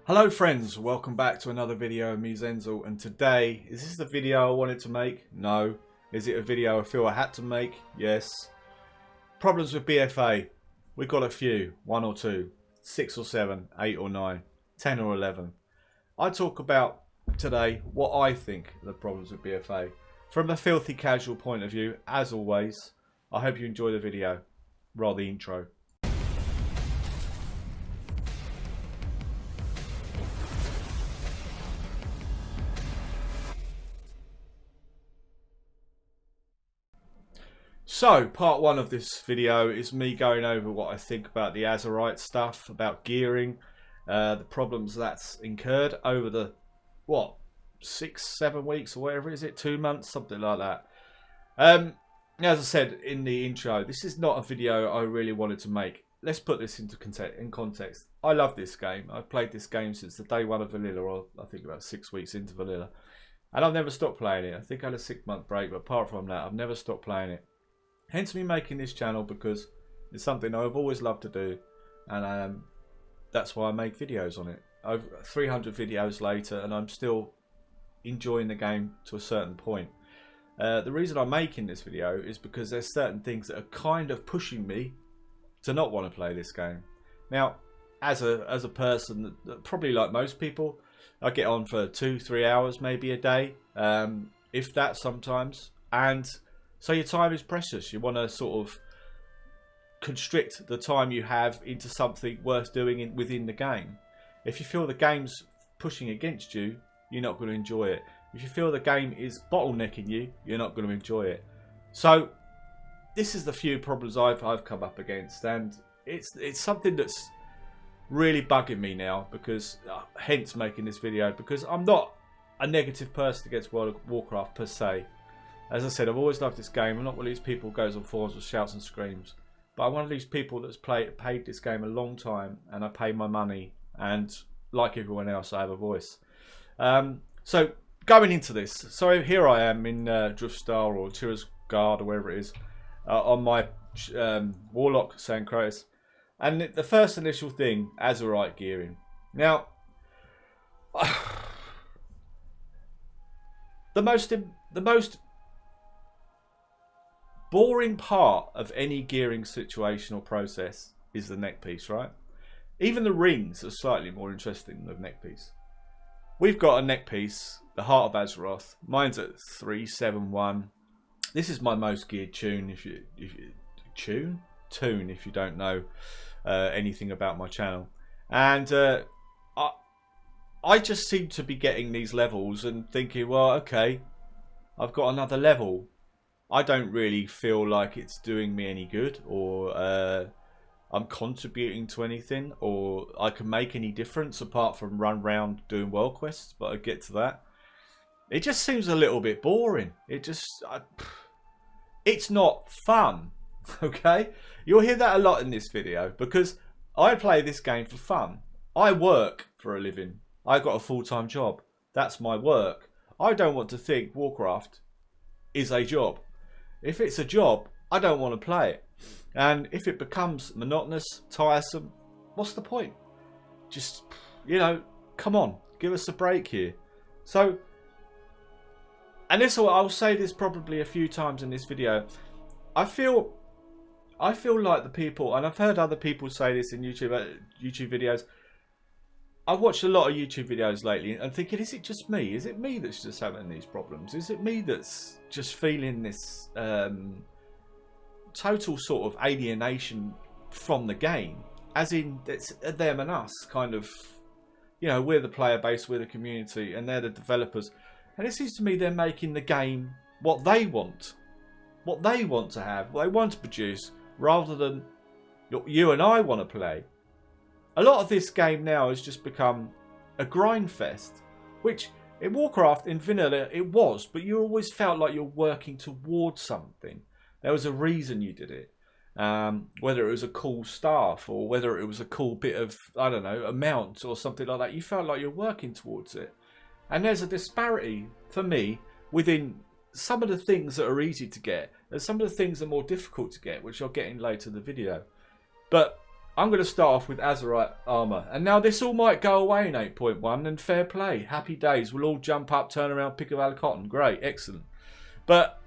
Hello friends, welcome back to another video of me, Zenzul, and today, is this the video I wanted to make? No. Is it a video I feel I had to make? Yes. Problems with BFA. We've got a few. 1 or 2, 6 or 7, 8 or 9, 10 or 11. I talk about today what I think are the problems with BFA. From a filthy casual point of view, as always. I hope you enjoy the video, rather the intro. So, part 1 of this video is me going over what I think about the Azerite stuff, about gearing, the problems that's incurred over the, 6-7 weeks or whatever is it, 2 months, something like that. As I said in the intro, this is not a video I really wanted to make. Let's put this into context. I love this game. I've played this game since the day 1 of Vanilla, or I think about 6 weeks into Vanilla. And I've never stopped playing it. I think I had a 6-month break, but apart from that, I've never stopped playing it. Hence me making this channel, because it's something I've always loved to do, and that's why I make videos on it. I've 300 videos later and I'm still enjoying the game to a certain point. The reason I'm making this video is because there's certain things that are kind of pushing me to not want to play this game. Now, as a person, probably like most people, I get on for 2-3 hours maybe a day, if that sometimes, and so your time is precious. You want to sort of constrict the time you have into something worth doing within the game. If you feel the game's pushing against you, you're not going to enjoy it. If you feel the game is bottlenecking you, you're not going to enjoy it. So this is the few problems I've come up against, and it's something that's really bugging me now, because hence making this video, because I'm not a negative person against World of Warcraft per se. As I said, I've always loved this game. I'm not one of these people who goes on forums with shouts and screams. But I'm one of these people that's paid this game a long time, and I pay my money, and like everyone else, I have a voice. So, going into this, so here I am in Driftstar or Tira's Guard or wherever it is, on my Warlock Sancrotus. And the first initial thing, Azerite gearing. Now, the most boring part of any gearing situation or process is the neck piece, right? Even the rings are slightly more interesting than the neck piece. We've got a neck piece, the Heart of Azeroth. Mine's at 371. This is my most geared tune. If you don't know anything about my channel, and I just seem to be getting these levels and thinking, well, okay, I've got another level. I don't really feel like it's doing me any good, or I'm contributing to anything, or I can make any difference apart from run round doing world quests, but I'll get to that. It just seems a little bit boring. It's not fun, okay? You'll hear that a lot in this video, because I play this game for fun. I work for a living. I got a full-time job. That's my work. I don't want to think Warcraft is a job. If it's a job, I don't want to play it. And if it becomes monotonous, tiresome, what's the point? Just, you know, come on, give us a break here. So, and this, I'll say this probably a few times in this video, I feel like the people, and I've heard other people say this in YouTube videos. I've watched a lot of YouTube videos lately and thinking, is it just me? Is it me that's just having these problems? Is it me that's just feeling this total sort of alienation from the game? As in, it's them and us, kind of, you know, we're the player base, we're the community, and they're the developers. And it seems to me they're making the game what they want. What they want to have, what they want to produce, rather than what you and I want to play. A lot of this game now has just become a grind fest, which in Warcraft, in Vanilla, it was, but you always felt like you're working towards something. There was a reason you did it. Whether it was a cool staff, or whether it was a cool bit of, I don't know, a mount or something like that, you felt like you're working towards it. And there's a disparity, for me, within some of the things that are easy to get, and some of the things that are more difficult to get, which I'll get in later in the video. But I'm going to start off with Azerite armour. And now this all might go away in 8.1, and fair play. Happy days. We'll all jump up, turn around, pick a bale of cotton. Great, excellent. But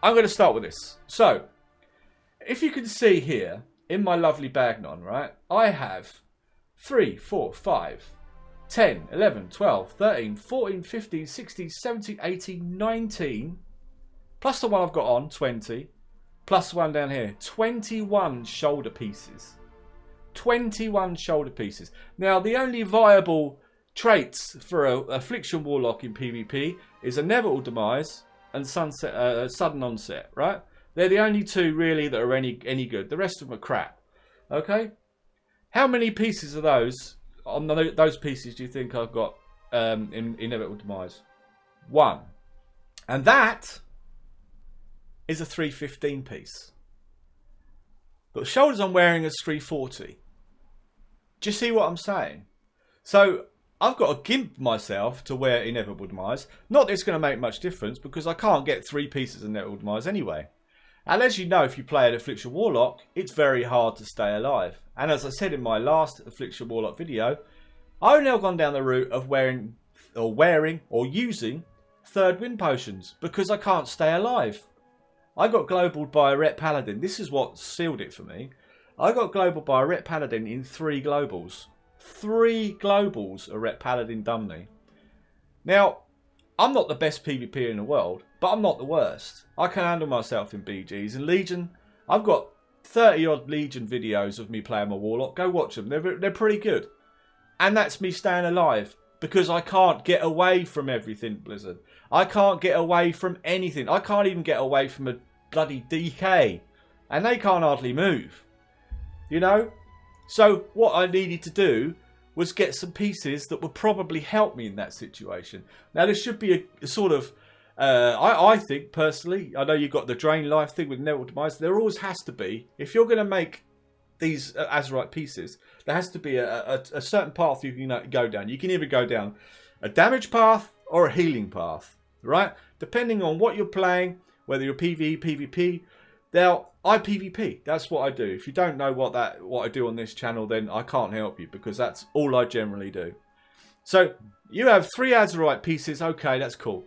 I'm going to start with this. So, if you can see here, in my lovely Bagnon, right, I have 3, 4, 5, 10, 11, 12, 13, 14, 15, 16, 17, 18, 19, plus the one I've got on, 20, plus one down here, 21 shoulder pieces. 21 shoulder pieces. Now, the only viable traits for a Affliction Warlock in PvP is Inevitable Demise and Sudden Onset, right? They're the only two really that are any good. The rest of them are crap. Okay? How many pieces of those, on those pieces, do you think I've got in Inevitable Demise? 1. And that is a 315 piece. But the shoulders I'm wearing is 340. Do you see what I'm saying? So I've got to gimp myself to wear Inevitable Demise. Not that it's going to make much difference because I can't get 3 pieces of Inevitable Demise anyway. And as you know, if you play an Affliction Warlock, it's very hard to stay alive. And as I said in my last Affliction Warlock video, I've now gone down the route of wearing or using third wind potions because I can't stay alive. I got globaled by a Ret Paladin. This is what sealed it for me. I got globaled by a Ret Paladin in 3 globals. 3 globals a Ret Paladin done me. Now, I'm not the best PvPer in the world, but I'm not the worst. I can handle myself in BGs. And Legion, I've got 30 odd Legion videos of me playing my Warlock. Go watch them. They're pretty good. And that's me staying alive because I can't get away from everything, Blizzard. I can't get away from anything. I can't even get away from a bloody DK. And they can't hardly move. You know? So what I needed to do was get some pieces that would probably help me in that situation. Now there should be a sort of, I think personally, I know you've got the Drain Life thing with Inevitable Demise. There always has to be, if you're going to make these Azerite pieces, there has to be a certain path you can go down. You can either go down a damage path or a healing path, right? Depending on what you're playing, whether you're PvE, PvP. Now, I PvP. That's what I do. If you don't know what I do on this channel, then I can't help you because that's all I generally do. So, you have 3 Azerite pieces. Okay, that's cool.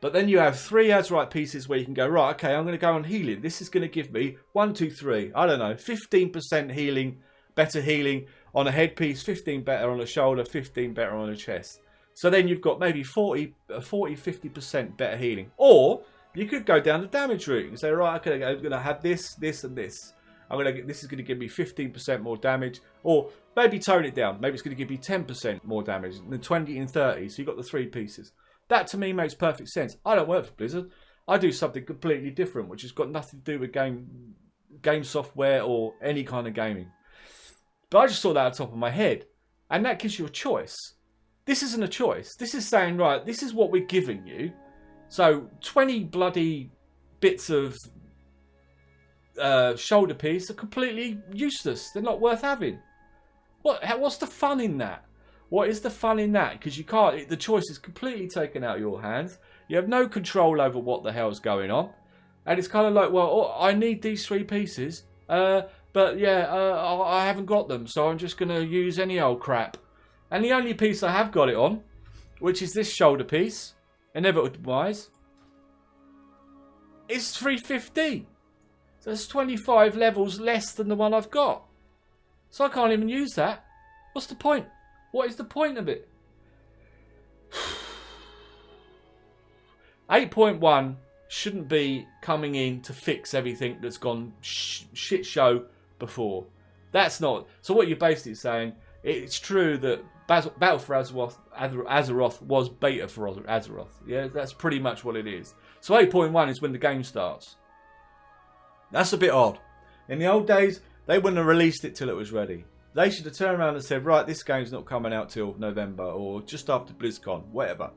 But then you have 3 Azerite pieces where you can go, right, okay, I'm going to go on healing. This is going to give me 1, 2, 3, I don't know, 15% healing, better healing on a headpiece, 15 better on a shoulder, 15 better on a chest. So then you've got maybe 50% better healing. Or you could go down the damage route and say, right, okay, I'm going to have this, this, and this. This is going to give me 15% more damage. Or maybe tone it down. Maybe it's going to give you 10% more damage, and then 20 and 30. So you've got the 3 pieces. That to me makes perfect sense. I don't work for Blizzard. I do something completely different, which has got nothing to do with game software or any kind of gaming. But I just saw that at the top of my head. And that gives you a choice. This isn't a choice. This is saying, right, this is what we're giving you. So 20 bloody bits of shoulder piece are completely useless. They're not worth having. What's the fun in that? What is the fun in that? Because you can't. The choice is completely taken out of your hands. You have no control over what the hell's going on, and it's kind of like, well, I need these 3 pieces, but yeah, I haven't got them, so I'm just gonna use any old crap. And the only piece I have got it on, which is this shoulder piece, Inevitable Demise, is 315. So it's 25 levels less than the one I've got. So I can't even use that. What's the point? What is the point of it? 8.1 shouldn't be coming in to fix everything that's gone shit show before. That's not. So what you're basically saying, it's true that Battle for Azeroth was beta for Azeroth. Yeah, that's pretty much what it is. So 8.1 is when the game starts. That's a bit odd. In the old days, they wouldn't have released it till it was ready. They should have turned around and said, right, this game's not coming out till November or just after BlizzCon, whatever.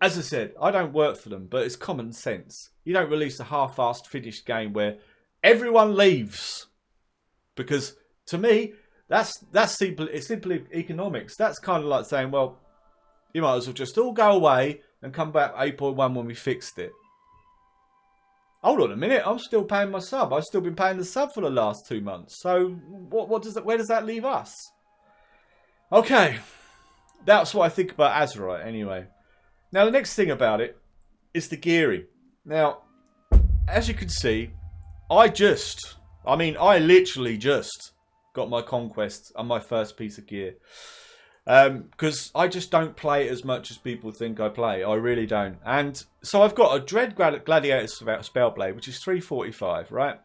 As I said, I don't work for them, but it's common sense. You don't release a half-assed finished game where everyone leaves. Because, to me, that's simple. It's simply economics. That's kind of like saying, well, you might as well just all go away and come back 8.1 when we fixed it. Hold on a minute, I'm still paying my sub. I've still been paying the sub for the last 2 months. So what does that, where does that leave us? Okay, that's what I think about Azerite anyway. Now the next thing about it is the gearing. Now, as you can see, I literally just got my conquest on my first piece of gear. Because I just don't play it as much as people think I play. I really don't. And so I've got a Dread Gladiator Spellblade, which is 345, right?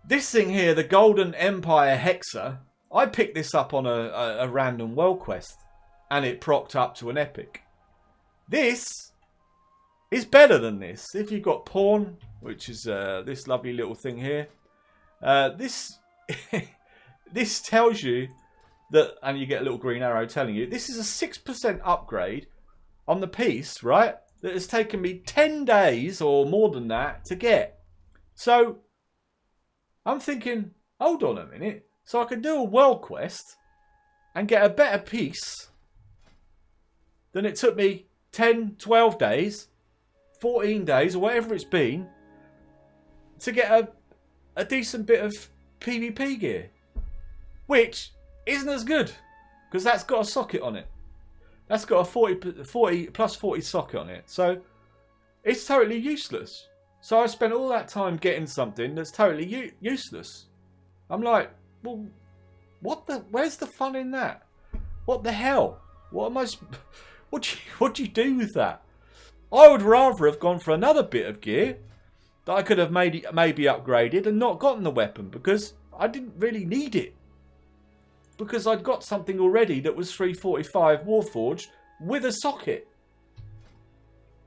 This thing here, the Golden Empire Hexa, I picked this up on a random world quest. And it procced up to an epic. This is better than this. If you've got Pawn, which is this lovely little thing here. This tells you that, and you get a little green arrow telling you, this is a 6% upgrade on the piece, right? That has taken me 10 days or more than that to get. So, I'm thinking, hold on a minute. So I can do a world quest and get a better piece than it took me 10, 12 days, 14 days, or whatever it's been, to get a decent bit of PvP gear. Which isn't as good, because that's got a socket on it. That's got a 40 plus 40 socket on it. So it's totally useless. So I spent all that time getting something that's totally useless. I'm like, well, where's the fun in that? What the hell? What do you do with that? I would rather have gone for another bit of gear that I could have maybe upgraded and not gotten the weapon, because I didn't really need it. Because I'd got something already that was 345 Warforged with a socket.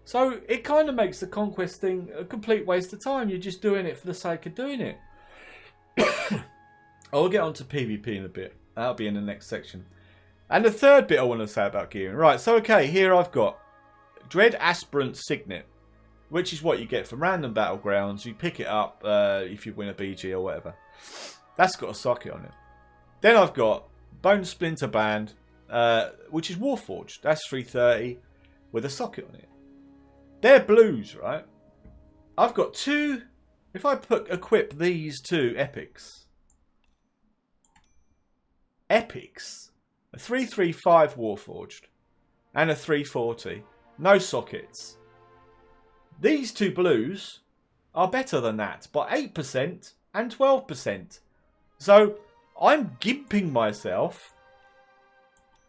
So it kind of makes the conquest thing a complete waste of time. You're just doing it for the sake of doing it. I'll get on to PvP in a bit. That'll be in the next section. And the third bit I want to say about gearing. Right, so okay, here I've got Dread Aspirant Signet, which is what you get from random battlegrounds. You pick it up if you win a BG or whatever. That's got a socket on it. Then I've got Bone Splinter Band, which is Warforged. That's 330 with a socket on it. They're blues, right? I've got two. If I equip these two epics, a 335 Warforged and a 340, no sockets. These two blues are better than that by 8% and 12%. So I'm gimping myself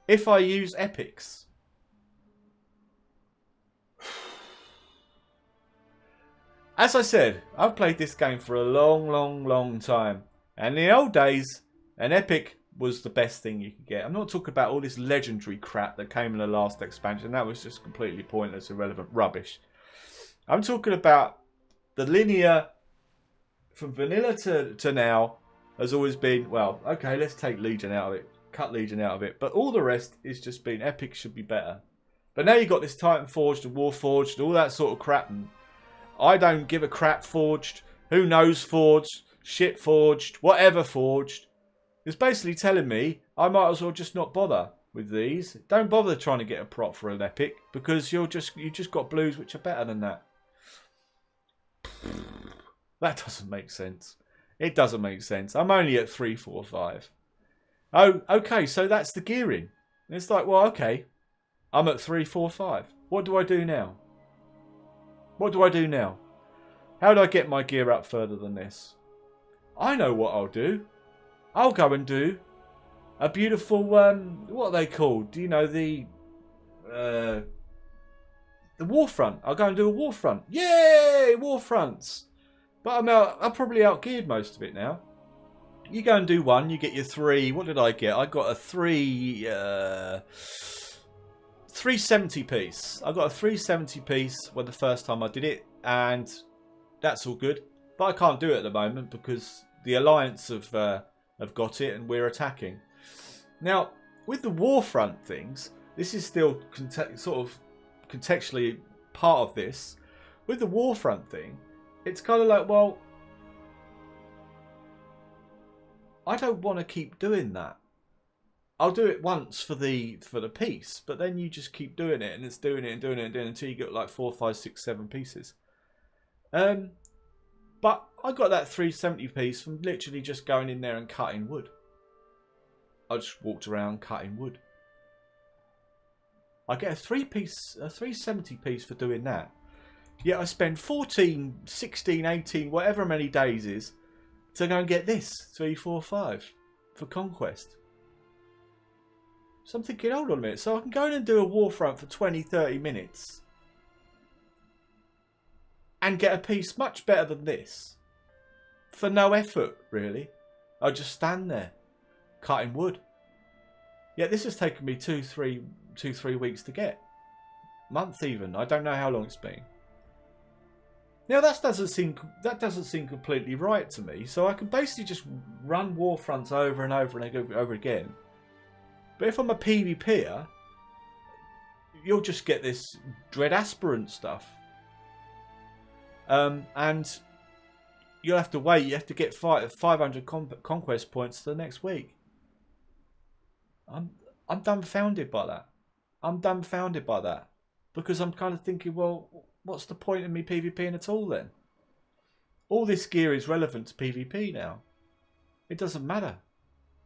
if I use epics. As I said, I've played this game for a long time. And in the old days, an epic was the best thing you could get. I'm not talking about all this legendary crap that came in the last expansion. That was just completely pointless, irrelevant rubbish. I'm talking about the linear, from vanilla to now, has always been, well, okay, let's take Legion out of it. Cut Legion out of it. But all the rest is just been epic should be better. But now you've got this Titan Forged and War Forged, all that sort of crap. And I don't give a crap forged. Who knows forged? Shit forged. Whatever forged. It's basically telling me I might as well just not bother with these. Don't bother trying to get a prop for an epic, because you just got blues which are better than that. That doesn't make sense. It doesn't make sense. I'm only at 345. Oh, okay, so that's the gearing. And it's like, well, okay. I'm at 345. What do I do now? What do I do now? How do I get my gear up further than this? I know what I'll do. I'll go and do a beautiful, what are they called? Do you know the Warfront? I'll go and do a Warfront. Yay! Warfronts! But I'm probably outgeared most of it now. You go and do one, you get your 3. What did I get? I got a 370 piece. I got a 370 piece when the first time I did it, and that's all good. But I can't do it at the moment because the Alliance have got it and we're attacking. Now, with the Warfront things, this is still sort of contextually part of this. With the Warfront thing, it's kind of like, well, I don't want to keep doing that. I'll do it once for the piece, but then you just keep doing it, and it's doing it and doing it and doing it until you get like 4, 5, 6, 7 pieces. But I got that 370 piece from literally just going in there and cutting wood. I just walked around cutting wood. I get a 370 piece for doing that. Yet I spend 14, 16, 18, whatever many days is to go and get this 3, 4, 5 for conquest. So I'm thinking, hold on a minute. So I can go in and do a warfront for 20, 30 minutes and get a piece much better than this for no effort, really. I just stand there cutting wood. Yet this has taken me 2-3 weeks to get. Month even. I don't know how long it's been. Now that doesn't seem completely right to me. So I can basically just run warfronts over and over and over again. But if I'm a PvPer, you'll just get this dread aspirant stuff. And you'll have to wait. You have to get 500 conquest points the next week. I'm dumbfounded by that. I'm dumbfounded by that. Because I'm kind of thinking, well, what's the point in me PvPing at all then? All this gear is relevant to PvP now. It doesn't matter.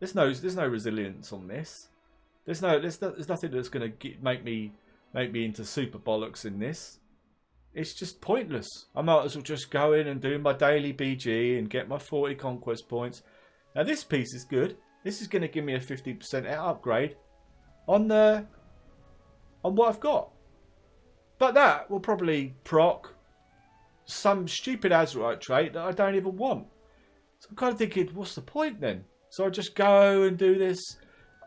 There's no resilience on this. There's nothing that's going to make me into super bollocks in this. It's just pointless. I might as well just go in and do my daily BG and get my 40 conquest points. Now this piece is good. This is going to give me a 50% upgrade on what I've got. But that will probably proc some stupid Azerite trait that I don't even want. So I'm kind of thinking, what's the point then? So I just go and do this,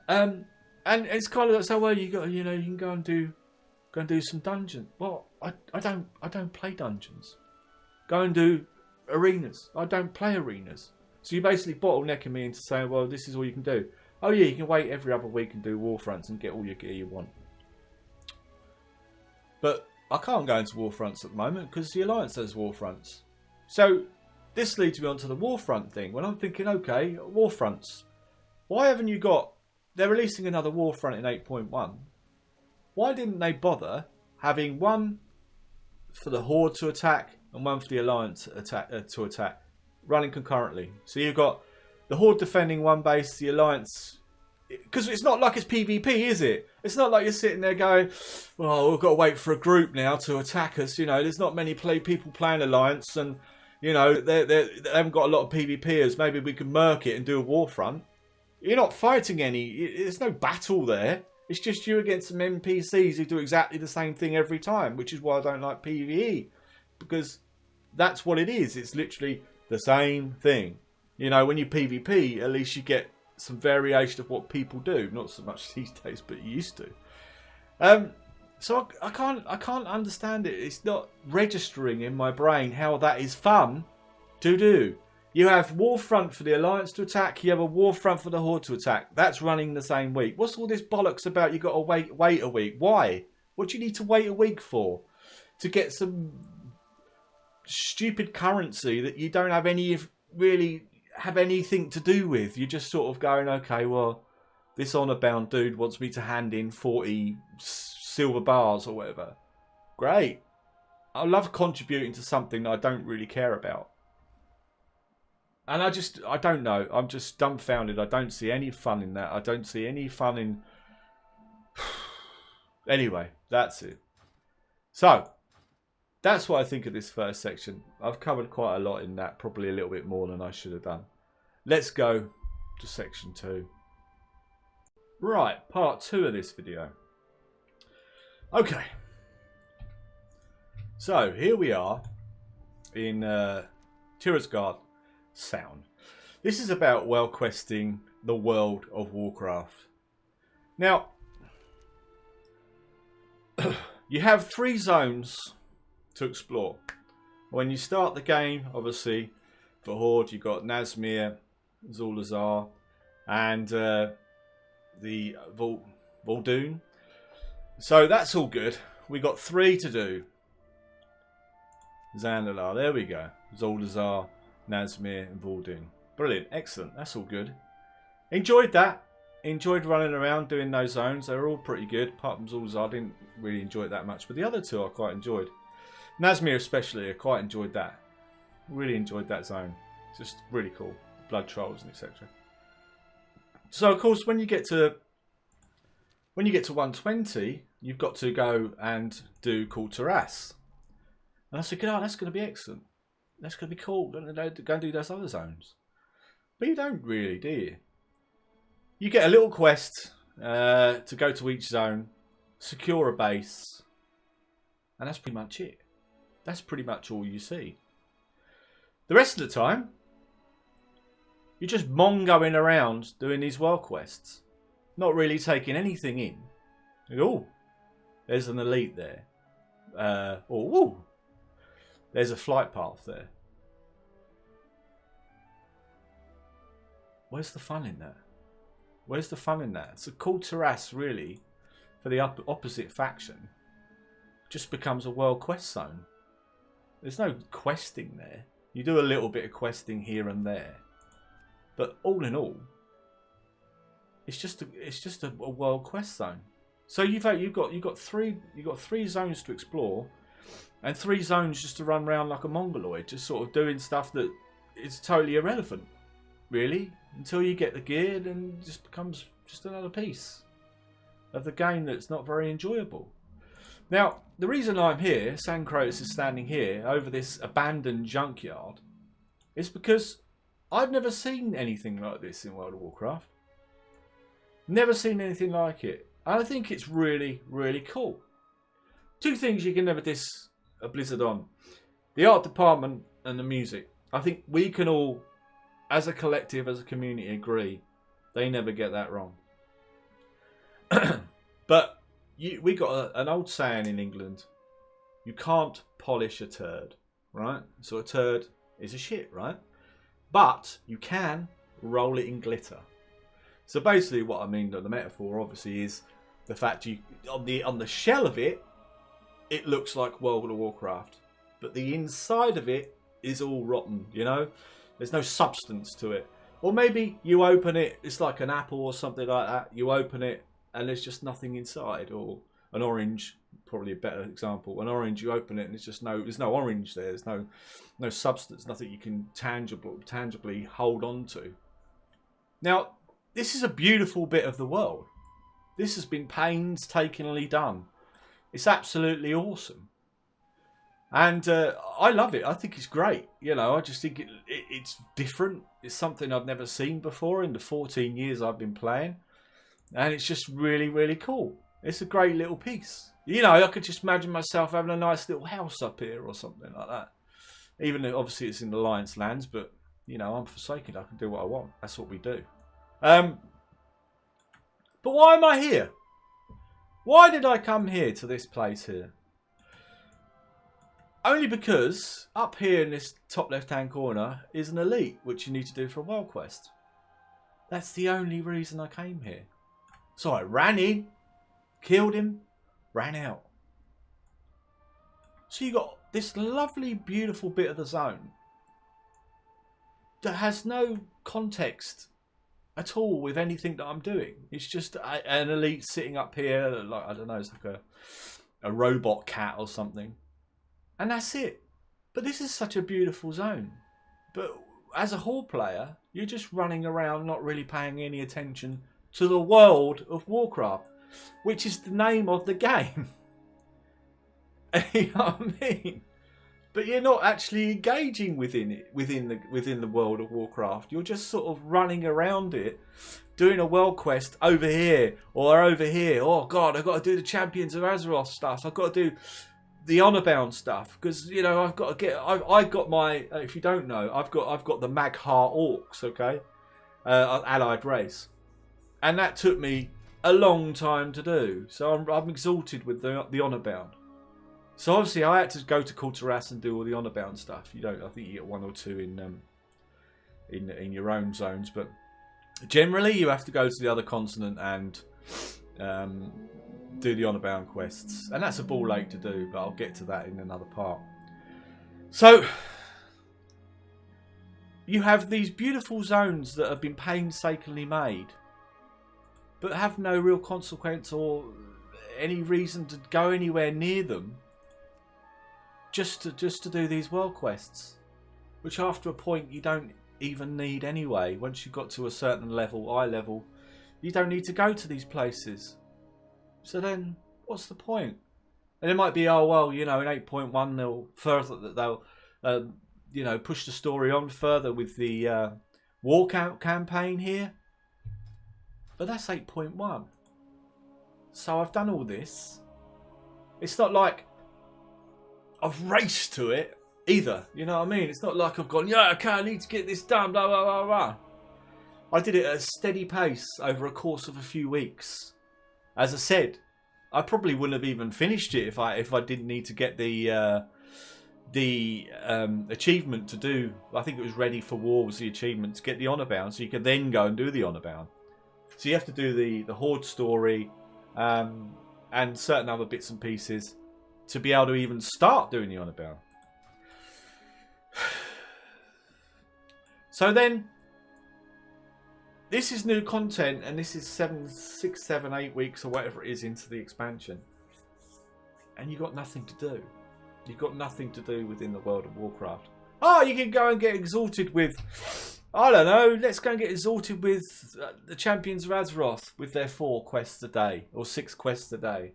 and it's kind of like, so well, you can go and do some dungeons. Well, I don't play dungeons. Go and do arenas. I don't play arenas. So you're basically bottlenecking me into saying, well, this is all you can do. Oh yeah, you can wait every other week and do warfronts and get all your gear you want. But I can't go into warfronts at the moment because the Alliance has warfronts. So this leads me on to the warfront thing. When I'm thinking, okay, warfronts. Why haven't you got... They're releasing another warfront in 8.1. Why didn't they bother having one for the Horde to attack and one for the Alliance to attack, running concurrently? So you've got the Horde defending one base, the Alliance... Because it's not like it's PvP, is it? It's not like you're sitting there going, well, we've got to wait for a group now to attack us. You know, there's not many people playing Alliance and, you know, they haven't got a lot of PvPers. Maybe we can murk it and do a warfront. You're not fighting any. There's no battle there. It's just you against some NPCs who do exactly the same thing every time, which is why I don't like PvE. Because that's what it is. It's literally the same thing. You know, when you PvP, at least you get some variation of what people do. Not so much these days, but you used to. So I can't understand it. It's not registering in my brain how that is fun to do. You have Warfront for the Alliance to attack. You have a Warfront for the Horde to attack. That's running the same week. What's all this bollocks about? You got to wait a week. Why? What do you need to wait a week for? To get some stupid currency that you don't have any really have anything to do with. You're just sort of going, okay, well, this honor bound dude wants me to hand in 40 silver bars or whatever. Great. I love contributing to something that I don't really care about. And I don't know. I'm just dumbfounded. I don't see any fun in that. I don't see any fun in... Anyway, that's it. So, that's what I think of this first section. I've covered quite a lot in that. Probably a little bit more than I should have done. Let's go to section 2. Right, part 2 of this video. Okay. So, here we are in Tirasgard Sound. This is about well questing the World of Warcraft. Now, you have 3 zones to explore. When you start the game, obviously, for Horde, you've got Nazmir, Zul'Azar, and the Vol'dun. So that's all good. We got 3 to do. Zandalar, there we go. Zul'Azar, Nazmir and Vol'dun. Brilliant, excellent, that's all good. Enjoyed that. Enjoyed running around doing those zones. They were all pretty good. Apart from Zul'Azar, I didn't really enjoy it that much. But the other 2 I quite enjoyed. Nazmir especially, I quite enjoyed that. Really enjoyed that zone. Just really cool. Blood trolls and etc. So of course when you get to 120, you've got to go and do Kul Tiras. And I said, oh, that's going to be excellent. That's going to be cool. Go and do those other zones. But you don't really, do you? You get a little quest to go to each zone, secure a base, and that's pretty much it. That's pretty much all you see. The rest of the time, you're just mongoing around doing these world quests, not really taking anything in. Oh, there's an elite there. Oh, there's a flight path there. Where's the fun in that? Where's the fun in that? It's a Kul Tiras, really, for the opposite faction, just becomes a world quest zone. There's no questing there. You do a little bit of questing here and there, but all in all, it's just a world quest zone. So you've got three zones to explore, and 3 zones just to run around like a mongoloid, just sort of doing stuff that is totally irrelevant, really, until you get the gear, and it just becomes just another piece of the game that's not very enjoyable. Now, the reason I'm here, Sankrotus is standing here over this abandoned junkyard, is because I've never seen anything like this in World of Warcraft. Never seen anything like it. I think it's really, really cool. 2 things you can never diss a Blizzard on: the art department and the music. I think we can all, as a collective, as a community, agree they never get that wrong. But we got an old saying in England: you can't polish a turd, right? So a turd is a shit, right? But you can roll it in glitter. So basically what I mean, the metaphor obviously, is the fact you on the shell of it, it looks like World of Warcraft, but the inside of it is all rotten, you know? There's no substance to it. Or maybe you open it, it's like an apple or something like that. You open it and there's just nothing inside. Or an orange, probably a better example. An orange, you open it and there's no orange there. There's no substance, nothing you can tangibly hold on to. Now, this is a beautiful bit of the world. This has been painstakingly done. It's absolutely awesome. And I love it. I think it's great. You know, I just think it's different. It's something I've never seen before in the 14 years I've been playing. And it's just really, really cool. It's a great little piece. You know, I could just imagine myself having a nice little house up here or something like that. Even though obviously it's in Alliance lands, but, you know, I'm Forsaken. I can do what I want. That's what we do. But why am I here? Why did I come here to this place here? Only because up here in this top left-hand corner is an elite, which you need to do for a world quest. That's the only reason I came here. So I ran in, killed him, ran out. So you got this lovely, beautiful bit of the zone that has no context at all with anything that I'm doing. It's just an elite sitting up here, like, I don't know, it's like a robot cat or something. And that's it. But this is such a beautiful zone. But as a Horde player, you're just running around not really paying any attention to the World of Warcraft, which is the name of the game. You know what I mean? But you're not actually engaging within it, within the World of Warcraft. You're just sort of running around it, doing a world quest over here or over here. Oh God, I've got to do the Champions of Azeroth stuff. I've got to do the Honor-bound stuff because, you know, I've got to get. I got my. If you don't know, I've got the Mag'har Orcs, okay, allied race, and that took me a long time to do. So I'm exalted with the Honor-bound. So obviously I had to go to Kul Tiras and do all the Honor-bound stuff. You don't. I think you get 1 or 2 in your own zones, but generally you have to go to the other continent and do the Honor-bound quests, and that's a ball ache to do. But I'll get to that in another part. So you have these beautiful zones that have been painstakingly made, but have no real consequence or any reason to go anywhere near them. just to do these world quests, which after a point you don't even need anyway. Once you've got to a certain level, eye level, you don't need to go to these places. So then, what's the point? And it might be, oh well, you know, in 8.1 they'll you know, push the story on further with the war campaign here. But that's 8.1. So I've done all this. It's not like I've raced to it either. You know what I mean? It's not like I've gone, yeah, okay, I need to get this done, blah, blah, blah, blah. I did it at a steady pace over a course of a few weeks. As I said, I probably wouldn't have even finished it if I didn't need to get the achievement to do. I think it was Ready for War was the achievement to get the honor bound, so you could then go and do the honor bound. So you have to do the Horde story and certain other bits and pieces to be able to even start doing the honor bound. So then, this is new content, and this is 6, 7, 8 weeks or whatever it is into the expansion, and you got nothing to do. You've got nothing to do within the World of Warcraft. Oh, you can go and get exalted with, I don't know, let's go and get exalted with the champions of Azeroth with their 4 quests a day, or 6 quests a day.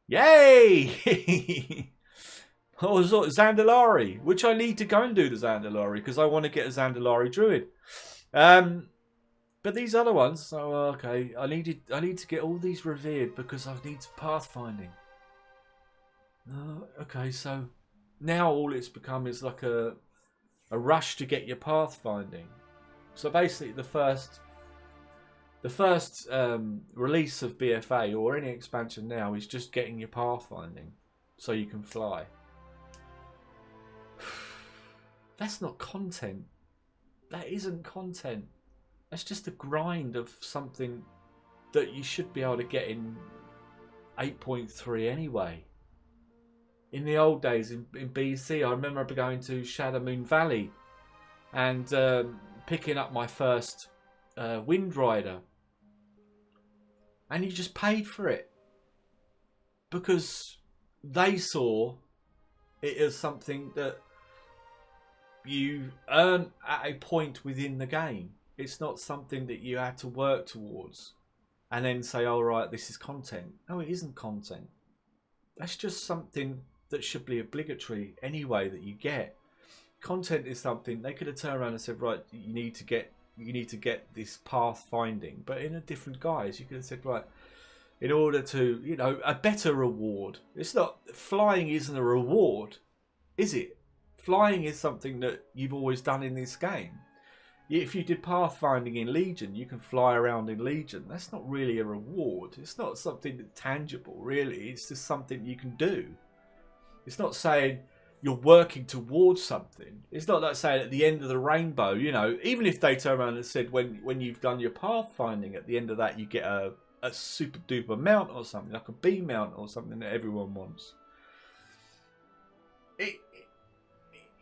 Yay! Or Zandalari, which I need to go and do the Zandalari, because I want to get a Zandalari druid. But these other ones, oh, okay, I need to get all these revered because I need pathfinding. Okay, so now all it's become is like a rush to get your pathfinding. So basically, the first release of BFA or any expansion now is just getting your pathfinding so you can fly. That's not content. That isn't content. That's just a grind of something that you should be able to get in 8.3 anyway. In the old days, in BC, I remember going to Shadow Moon Valley and picking up my first Wind Rider. And you just paid for it. Because they saw it as something that you earn at a point within the game. It's not something that you had to work towards and then say, all right, this is content. No, it isn't content. That's just something that should be obligatory anyway that you get. Content is something they could have turned around and said, right, you need to get this path finding, but in a different guise. You could have said, right, in order to, you know, a better reward. It's not, flying isn't a reward, is it? Flying is something that you've always done in this game. If you did pathfinding in Legion, you can fly around in Legion. That's not really a reward. It's not something that's tangible, really. It's just something you can do. It's not saying you're working towards something. It's not like saying at the end of the rainbow, you know, even if they turn around and said when you've done your pathfinding, at the end of that you get a super duper mount or something, like a B mount or something that everyone wants.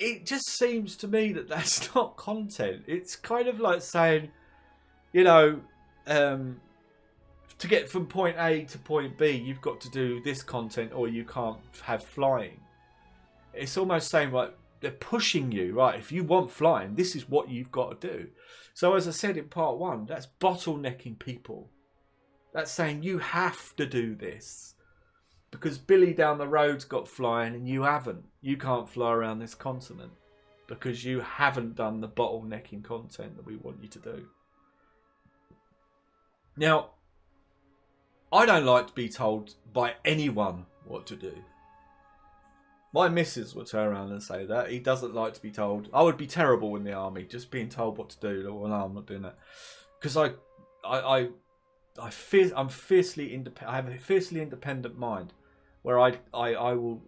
It just seems to me that that's not content. It's kind of like saying, you know, to get from point A to point B, you've got to do this content or you can't have flying. It's almost saying, like, they're pushing you, right? If you want flying, this is what you've got to do. So as I said in part 1, that's bottlenecking people. That's saying you have to do this. Because Billy down the road's got flying and you haven't. You can't fly around this continent because you haven't done the bottlenecking content that we want you to do. Now, I don't like to be told by anyone what to do. My missus will turn around and say that. He doesn't like to be told. I would be terrible in the army, just being told what to do. Well, no, I'm not doing that. Because I'm fiercely independent. I have a fiercely independent mind, where I will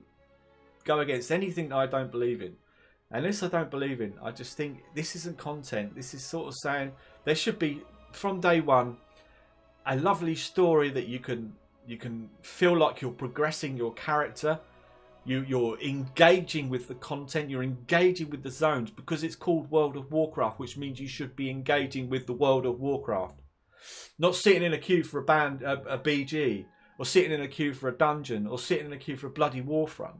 go against anything that I don't believe in. And this I don't believe in. I just think this isn't content. This is sort of saying there should be, from day one, a lovely story that you can feel like you're progressing your character. You're engaging with the content. You're engaging with the zones because it's called World of Warcraft, which means you should be engaging with the World of Warcraft. Not sitting in a queue for a BG, or sitting in a queue for a dungeon, or sitting in a queue for a bloody Warfront.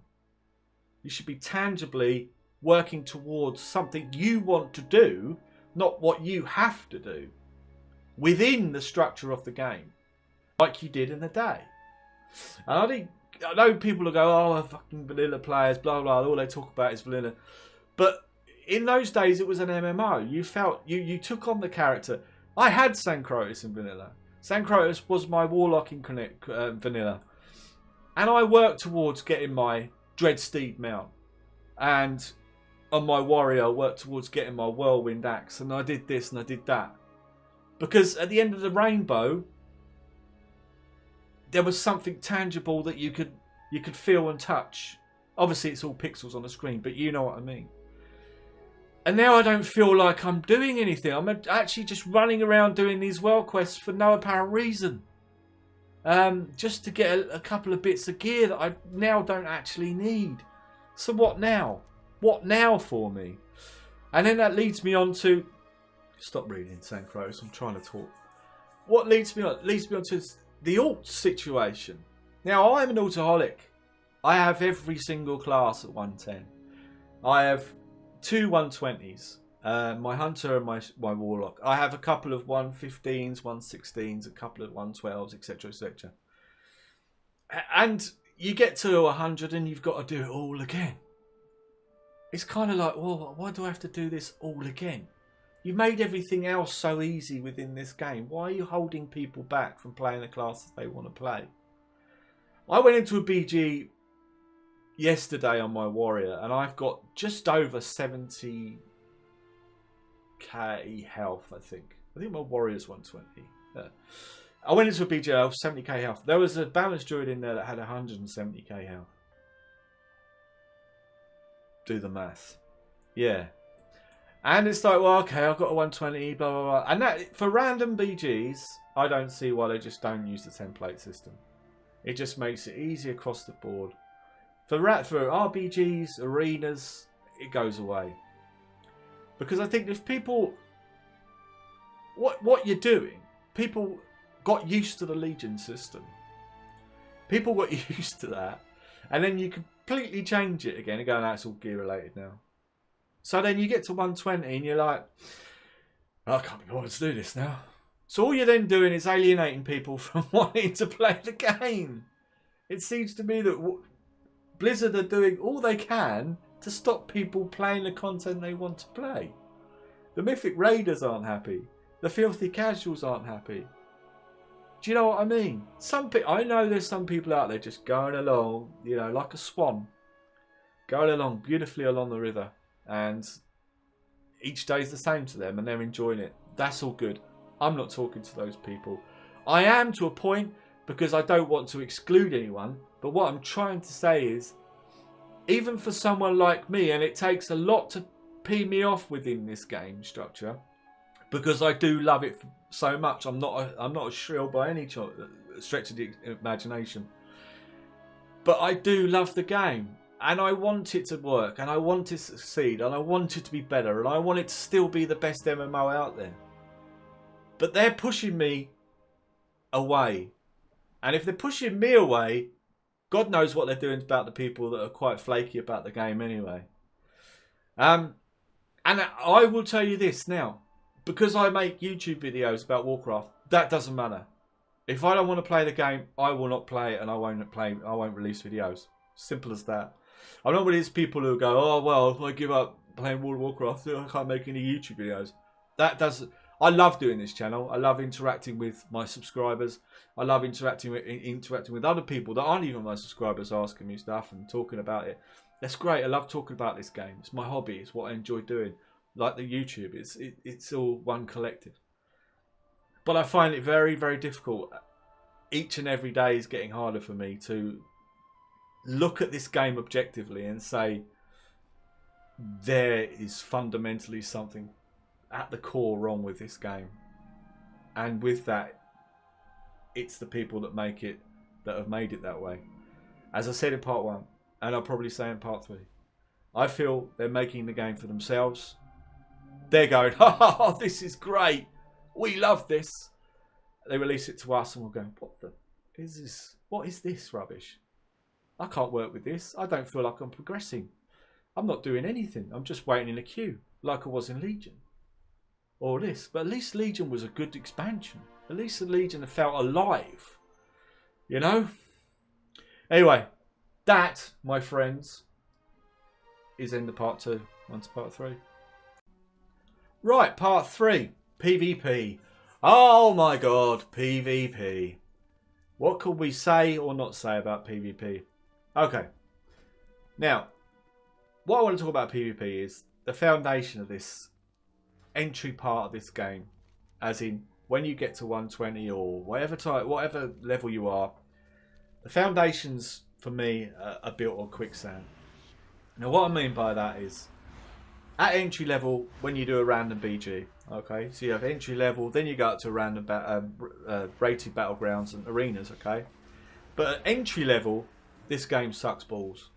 You should be tangibly working towards something you want to do, not what you have to do, within the structure of the game, like you did in the day. And I know people will go, oh, fucking vanilla players, blah, blah, all they talk about is vanilla. But in those days, it was an MMO. You felt, you took on the character. I had Sancrotus in vanilla. Sancrotus was my warlock in vanilla. And I worked towards getting my Dreadsteed mount. And on my warrior, I worked towards getting my whirlwind axe. And I did this and I did that. Because at the end of the rainbow, there was something tangible that you could feel and touch. Obviously, it's all pixels on the screen, but you know what I mean. And now I don't feel like I'm doing anything. I'm actually just running around doing these world quests for no apparent reason. Just to get a couple of bits of gear that I now don't actually need. So what now? What now for me? And then that leads me on to... Stop reading, Sancrotus. I'm trying to talk. What leads me on? Leads me on to the alt situation. Now, I'm an altaholic. I have every single class at 110. I have 2 120s. My hunter and my warlock. I have a couple of 115s, 116s, a couple of 112s, etc, etc. And you get to 100 and you've got to do it all again. It's kind of like, well, why do I have to do this all again? You've made everything else so easy within this game. Why are you holding people back from playing the classes they want to play? I went into a BG yesterday on my warrior and I've got just over 70k health, I think. I think my warrior's 120. Yeah. I went into a BG of 70k health. There was a balanced druid in there that had 170k health. Do the math. Yeah. And it's like, well, okay, I've got a 120, blah, blah, blah. And that, for random BGs, I don't see why they just don't use the template system. It just makes it easy across the board. For RBGs, arenas, it goes away. Because I think if people... What you're doing, people got used to the Legion system. People got used to that. And then you completely change it again and go, no, it's all gear related now. So then you get to 120 and you're like, oh, I can't be bothered to do this now. So all you're then doing is alienating people from wanting to play the game. It seems to me that Blizzard are doing all they can to stop people playing the content they want to play. The Mythic Raiders aren't happy. The Filthy Casuals aren't happy. Do you know what I mean? I know there's some people out there just going along, you know, like a swan. Going along beautifully along the river. And each day's the same to them and they're enjoying it. That's all good. I'm not talking to those people. I am to a point because I don't want to exclude anyone. But what I'm trying to say is, even for someone like me, and it takes a lot to pee me off within this game structure, because I do love it so much. I'm not a shrill by any stretch of the imagination. But I do love the game. And I want it to work, and I want it to succeed, and I want it to be better, and I want it to still be the best MMO out there. But they're pushing me away. And if they're pushing me away, God knows what they're doing about the people that are quite flaky about the game anyway. And I will tell you this now. Because I make YouTube videos about Warcraft, that doesn't matter. If I don't want to play the game, I will not play it, and I won't release videos. Simple as that. I'm not one of these people who go, oh, well, if I give up playing World of Warcraft, I can't make any YouTube videos. I love doing this channel. I love interacting with my subscribers. I love interacting with other people that aren't even my subscribers, asking me stuff and talking about it. That's great. I love talking about this game. It's my hobby. It's what I enjoy doing. Like the YouTube, it's all one collective. But I find it very, very difficult. Each and every day is getting harder for me to look at this game objectively and say there is fundamentally something at the core wrong with this game. And with that, it's the people that have made it that way. As I said in part 1, and I'll probably say in part 3, I feel they're making the game for themselves. They're going, oh, this is great. We love this. They release it to us and we'll go, what is this rubbish? I can't work with this. I don't feel like I'm progressing. I'm not doing anything. I'm just waiting in a queue like I was in Legion. Or this. But at least Legion was a good expansion. At least the Legion felt alive. You know? Anyway, that, my friends, is end of part 2. On to part 3. Right, part 3. PvP. Oh my god, PvP. What could we say or not say about PvP? Okay. Now, what I want to talk about PvP is the foundation of this entry part of this game. As in, when you get to 120 or whatever level you are, the foundations for me are built on quicksand. Now, what I mean by that is, at entry level, when you do a random BG, okay, so you have entry level, then you go up to random rated battlegrounds and arenas, okay. But at entry level, this game sucks balls.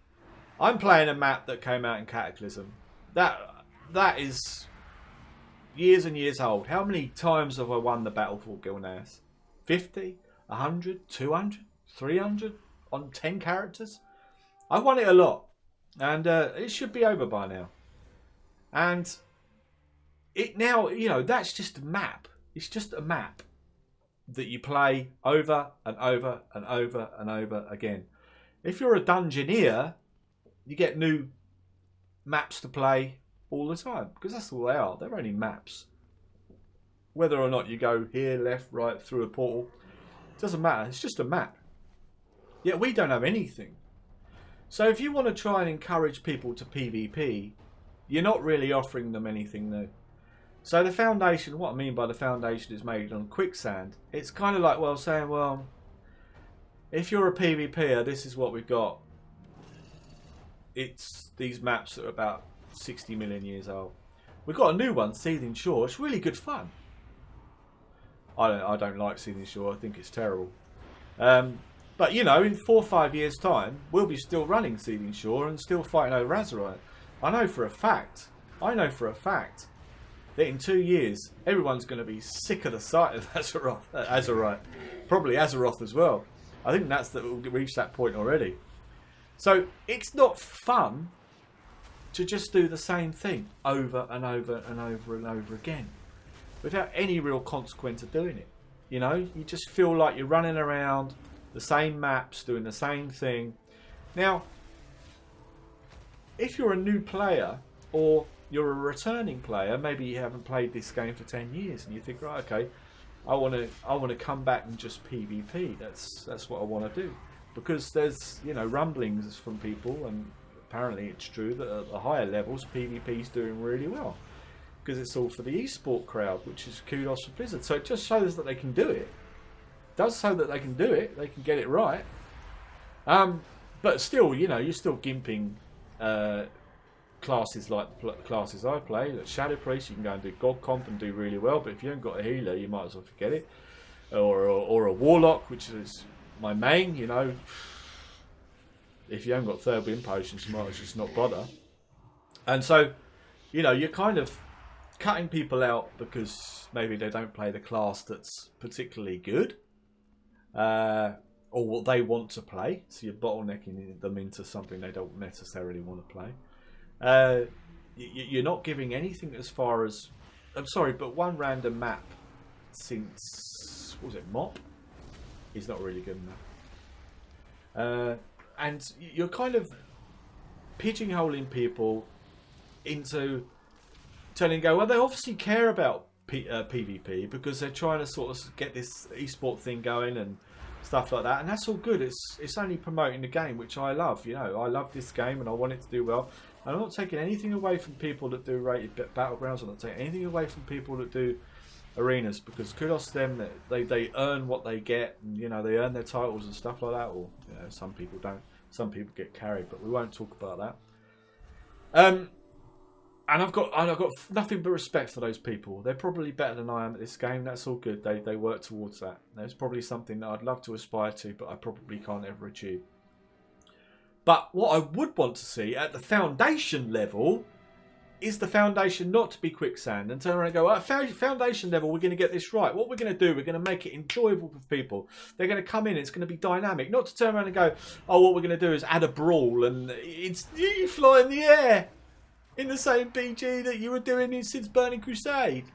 I'm playing a map that came out in Cataclysm. That is years and years old. How many times have I won the battle for Gilneas? 50, 100, 200, 300 on 10 characters? I won it a lot, and it should be over by now. And it now, you know, that's just a map. It's just a map that you play over and over and over and over again. If you're a dungeoneer, you get new maps to play all the time, because that's all they are. They're only maps. Whether or not you go here, left, right, through a portal, it doesn't matter. It's just a map. Yet we don't have anything. So if you want to try and encourage people to PvP, you're not really offering them anything new. So the foundation, what I mean by the foundation is made on quicksand. It's kind of like, well, saying, well, if you're a PvPer, this is what we've got. It's these maps that are about 60 million years old. We've got a new one, Seething Shore. It's really good fun. I don't like Seething Shore. I think it's terrible. But, you know, in 4 or 5 years' time, we'll be still running Seething Shore and still fighting over Azerite. I know for a fact that in 2 years, everyone's going to be sick of the sight of Azerite. Probably Azeroth as well. I think we'll reach that point already. So it's not fun to just do the same thing over and over and over and over again without any real consequence of doing it. You know, you just feel like you're running around the same maps, doing the same thing. Now, if you're a new player or you're a returning player, maybe you haven't played this game for 10 years and you think, right, okay, I want to come back and just PvP. That's what I want to do, because there's, you know, rumblings from people, and apparently it's true that at the higher levels PvP is doing really well, because it's all for the esport crowd, which is kudos for Blizzard. So it just shows that they can do it. Does show that they can do it. They can get it right. But still, you know, you're still gimping classes like the classes I play. Like Shadow Priest, you can go and do God Comp and do really well. But if you haven't got a healer, you might as well forget it. Or a Warlock, which is my main. You know, if you haven't got third wind potions, you might as well just not bother. And so, you know, you're kind of cutting people out because maybe they don't play the class that's particularly good. Or what they want to play, so you're bottlenecking them into something they don't necessarily want to play. You're not giving anything as far as, I'm sorry, but one random map since, what was it, Mop? Is not really good enough. And you're kind of pigeonholing people into telling, well, they obviously care about PvP because they're trying to sort of get this esport thing going and stuff like that, and that's all good. It's only promoting the game, which I love. You know, I love this game and I want it to do well. And I'm not taking anything away from people that do rated battlegrounds. I'm not taking anything away from people that do arenas, because kudos to them, that they earn what they get, and you know, they earn their titles and stuff like that. Or you know, some people don't. Some people get carried, but we won't talk about that. And I've got nothing but respect for those people. They're probably better than I am at this game. That's all good. They work towards that. There's probably something that I'd love to aspire to, but I probably can't ever achieve. But what I would want to see at the foundation level is the foundation not to be quicksand and turn around and go, at foundation level, we're going to get this right. What we're going to do, we're going to make it enjoyable for people. They're going to come in, it's going to be dynamic. Not to turn around and go, oh, what we're going to do is add a brawl and you fly in the air in the same BG that you were doing since Burning Crusade.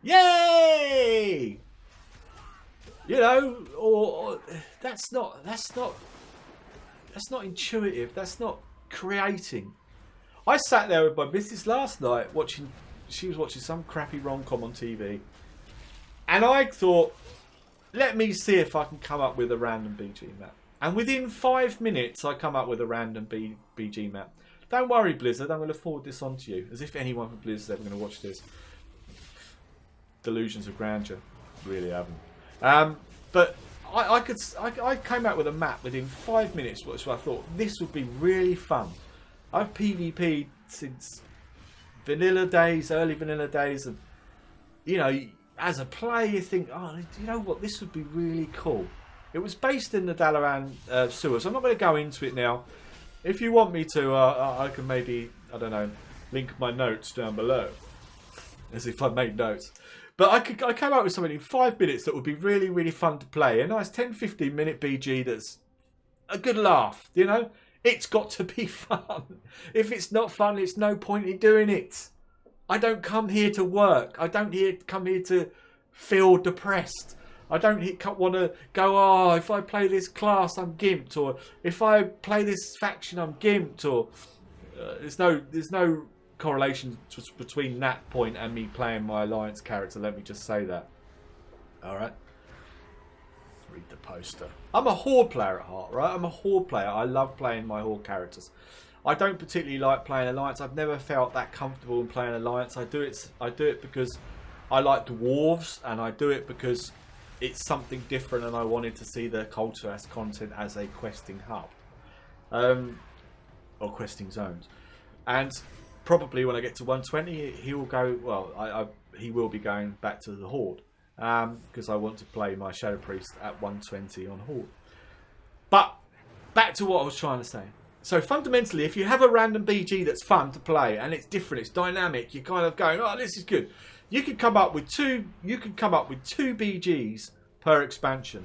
Yay! You know, or that's not intuitive. That's not creating. I sat there with my missus last night watching. She was watching some crappy rom-com on TV, and I thought, let me see if I can come up with a random BG map. And within 5 minutes, I come up with a random BG map. Don't worry, Blizzard. I'm going to forward this on to you, as if anyone from Blizzard's ever going to watch this. Delusions of grandeur, really haven't. But I came out with a map within 5 minutes, which I thought this would be really fun. I've PvP'd since vanilla days, early vanilla days, and you know, as a player, you think, oh, you know what, this would be really cool. It was based in the Dalaran sewers. I'm not going to go into it now. If you want me to, I can maybe, I don't know, link my notes down below, as if I made notes. But I came out with something in 5 minutes that would be really, really fun to play. A nice 10-15 minute BG that's a good laugh, you know? It's got to be fun. If it's not fun, it's no point in doing it. I don't come here to work. I don't come here to feel depressed. I don't want to go, oh, if I play this class, I'm gimped. Or if I play this faction, I'm gimped. Or there's no correlation between that point and me playing my alliance character. Let me just say that. All right. Read the poster. I'm a horde player at heart, right? I'm a horde player. I love playing my horde characters. I don't particularly like playing alliance. I've never felt that comfortable in playing alliance. I do it because I like dwarves, and I do it because it's something different, and I wanted to see the culture as content as a questing hub, or questing zones. And probably when I get to 120, he will go. Well, he will be going back to the horde. Because I want to play my Shadow Priest at 120 on Horde. But back to what I was trying to say. So fundamentally, if you have a random BG that's fun to play and it's different, it's dynamic, you're kind of going, oh, this is good. You could come up with two. You could come up with 2 BGs per expansion,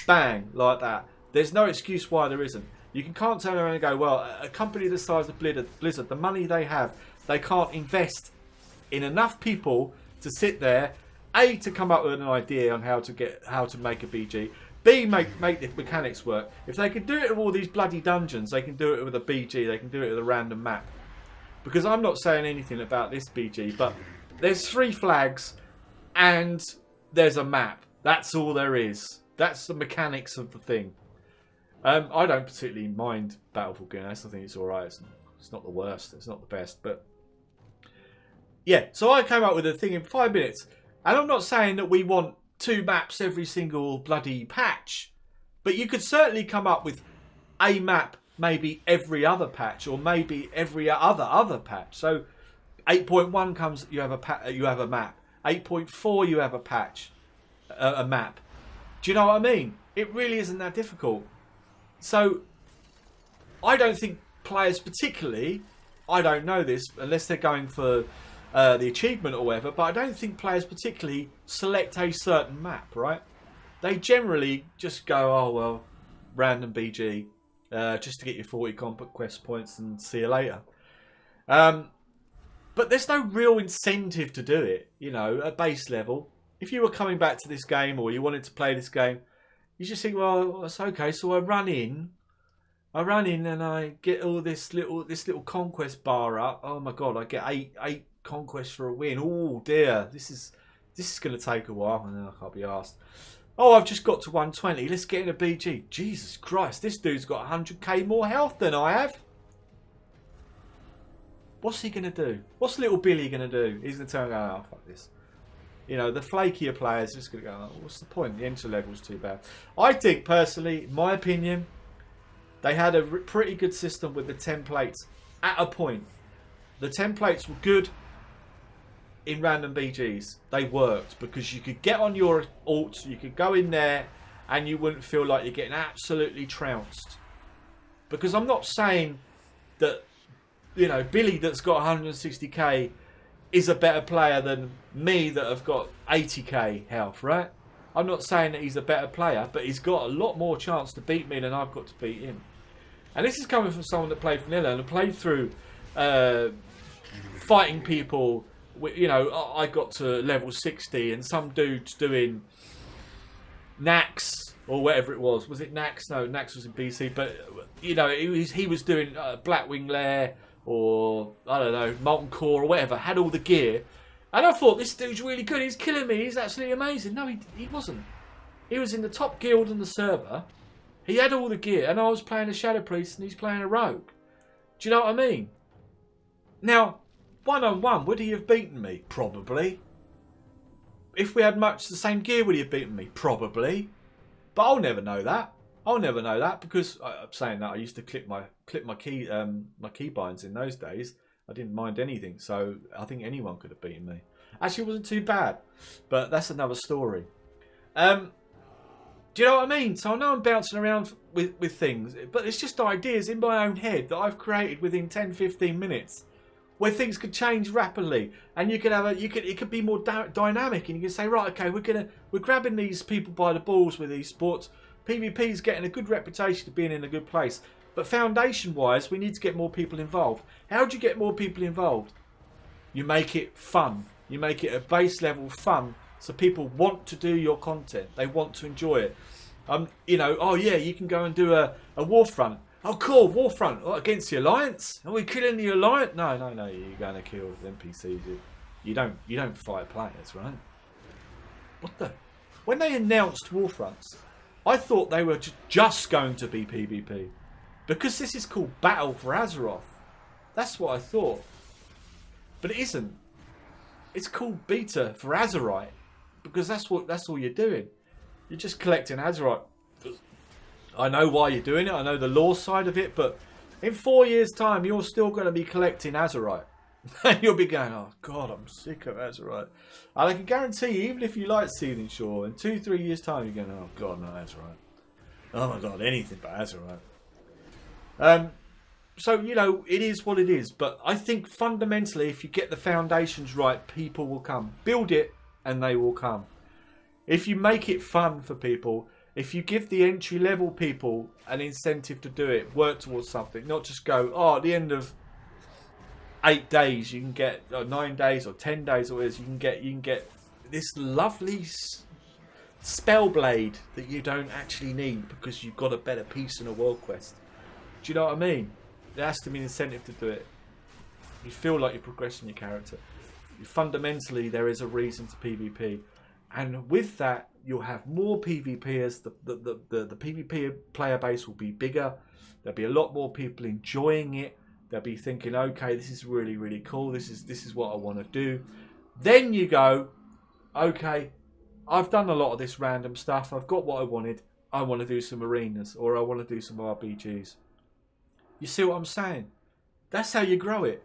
bang, like that. There's no excuse why there isn't. You can't turn around and go, well, a company the size of Blizzard, the money they have, they can't invest in enough people to sit there. A, to come up with an idea on how to make a BG. B, make the mechanics work. If they can do it with all these bloody dungeons, they can do it with a BG. They can do it with a random map. Because I'm not saying anything about this BG, but there's 3 flags and there's a map. That's all there is. That's the mechanics of the thing. I don't particularly mind Battle for Guinness. I think it's alright. It's not the worst. It's not the best. But yeah, so I came up with a thing in 5 minutes. And I'm not saying that we want 2 maps every single bloody patch. But you could certainly come up with a map maybe every other patch. Or maybe every other patch. So 8.1 comes, you have a map. 8.4 you have a patch. A map. Do you know what I mean? It really isn't that difficult. So I don't think players particularly, I don't know this, unless they're going for the achievement or whatever, but I don't think players particularly select a certain map, right? They generally just go, oh, well, random BG, just to get your 40 conquest points and see you later. But there's no real incentive to do it, you know, at base level. If you were coming back to this game or you wanted to play this game, you just think, well, that's okay. So I run in and I get all this little conquest bar up. Oh my god, I get eight conquests for a win. Oh dear, this is going to take a while, and I can't be asked. Oh, I've just got to 120. Let's get in a BG. Jesus Christ, this dude's got 100k more health than I have. What's he going to do? What's little Billy going to do? He's going to turn around, oh, fuck this. You know, the flakier players are just going to go, oh, what's the point? The entry level's too bad. I think, personally, in my opinion, they had a pretty good system with the templates at a point. The templates were good in random BGs. They worked because you could get on your alt, you could go in there and you wouldn't feel like you're getting absolutely trounced. Because I'm not saying that, you know, Billy that's got 160k is a better player than me that have got 80k health, right? I'm not saying that he's a better player, but he's got a lot more chance to beat me than I've got to beat him. And this is coming from someone that played vanilla and played through fighting people. You know, I got to level 60 and some dude's doing Nax or whatever it was. Was it Nax? No, Nax was in BC. But, you know, he was doing Blackwing Lair or, I don't know, Molten Core or whatever. Had all the gear. And I thought, this dude's really good. He's killing me. He's absolutely amazing. No, he wasn't. He was in the top guild on the server. He had all the gear. And I was playing a Shadow Priest and he's playing a Rogue. Do you know what I mean? Now, one-on-one, would he have beaten me? Probably. If we had much the same gear, would he have beaten me? Probably. But I'll never know that. I'll never know that because I'm saying that I used to clip my keybinds in those days. I didn't mind anything, so I think anyone could have beaten me. Actually, it wasn't too bad, but that's another story. Do you know what I mean? So I know I'm bouncing around with things, but it's just ideas in my own head that I've created within 10-15 minutes. Where things could change rapidly, and you could have it could be more dynamic, and you can say, right, okay, we're grabbing these people by the balls with these sports. PvP's getting a good reputation of being in a good place, but foundation-wise, we need to get more people involved. How do you get more people involved? You make it fun. You make it a base level fun, so people want to do your content. They want to enjoy it. You know, oh yeah, you can go and do a Warfront. Oh, cool, Warfront. What, against the Alliance? Are we killing the Alliance? No, you're going to kill NPCs. You don't fight players, right? What the? When they announced Warfronts, I thought they were just going to be PvP. Because this is called Battle for Azeroth. That's what I thought. But it isn't. It's called Beta for Azerite. Because that's all you're doing. You're just collecting Azerite. I know why you're doing it. I know the lore side of it. But in 4 years' time, you're still going to be collecting Azerite. And you'll be going, oh, God, I'm sick of Azerite. And I can guarantee you, even if you like Seething Shore, in 2-3 years' time, you're going, oh, God, no, Azerite. Oh, my God, anything but Azerite. So, you know, it is what it is. But I think fundamentally, if you get the foundations right, people will come. Build it, and they will come. If you make it fun for people, if you give the entry-level people an incentive to do it, work towards something, not just go, oh, at the end of 8 days, you can get, or 9 days, or 10 days, or whatever, you can get this lovely spell blade that you don't actually need because you've got a better piece in a world quest. Do you know what I mean? There has to be an incentive to do it. You feel like you're progressing your character. Fundamentally, there is a reason to PvP. And with that, you'll have more PvPers. The PvP player base will be bigger. There'll be a lot more people enjoying it. They'll be thinking, okay, this is really, really cool. This is what I want to do. Then you go, okay, I've done a lot of this random stuff. I've got what I wanted. I want to do some arenas, or I want to do some RPGs. You see what I'm saying? That's how you grow it.